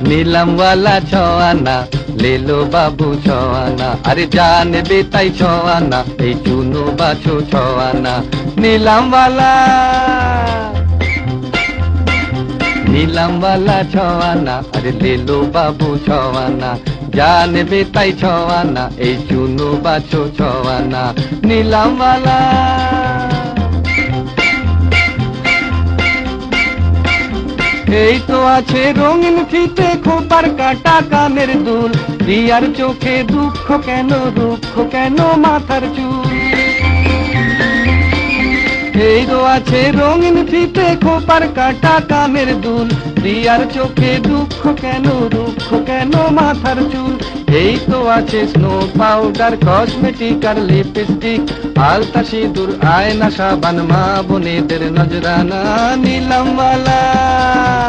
नीलमवाला छवाना ले लो बाबू छवाना, अरे जान बेताई छवाना এই চুনো বাছো ছওয়ানা। नीलमवाला छवाना अरे ले लो बाबू छवाना, जान बेताई छवाना এই চুনো বাছো ছওয়ানা। নীলমवाला এই তো আছে রঙিন ফিতে খোপার কাটা কানের দুল, রিয়ার চোখে দুঃখ কেন দুঃখ কেন মাথার চুল। এই তো আছে রঙিন ফিতে খোপার কাটা কানের দুল, রিয়ার চোখে দুঃখ কেন দুঃখ কেন মাথার চুল। এই তো আছে স্নো পাউডার কসমেটিক আর লিপস্টিক, আলতা সিঁদুর আয়না সাবান মা বোনেদের নজরানা। নীলমवाला